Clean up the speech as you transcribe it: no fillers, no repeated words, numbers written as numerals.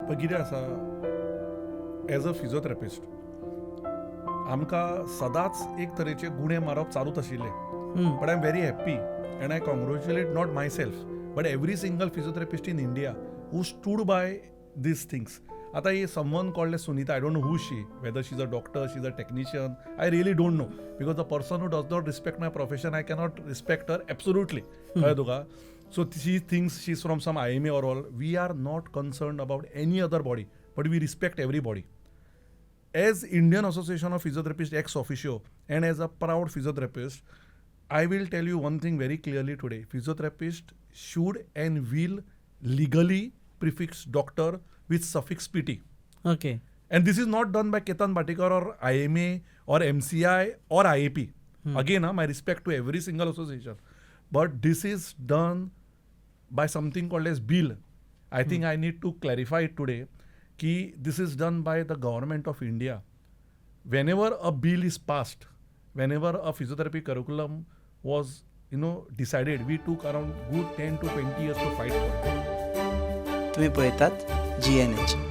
पण कितें आसा एज अ फिजिओथेरपिस्ट आमकां सदांच एक तरेचे गुणे मारप चालूच आशिल्ले. But I am very happy and I congratulate not myself but every single physiotherapist in India who stood by these things. आता ही someone called Sunita, I don't know who she, whether she's a doctor, she's a technician, I really don't know, because the person who does not respect my profession, I cannot respect her absolutely. So she thinks she's from some IMA or all. We are not concerned about any other body, but we respect every body. As Indian Association of Physiotherapists ex officio and as a proud physiotherapist, I will tell you one thing very clearly today. Physiotherapist should and will legally prefix doctor with suffix PT. Okay. And this is not done by Ketan Bhatikar or IMA or MCI or IAP. Again, my respect to every single association. But this is done by something called as bill. I think I need to clarify it today. Ki this is done by the government of India. Whenever a bill is passed, whenever a physiotherapy curriculum was, decided, we took around good 10 to 20 years to fight for it. तुम्ही पळयतात GNH.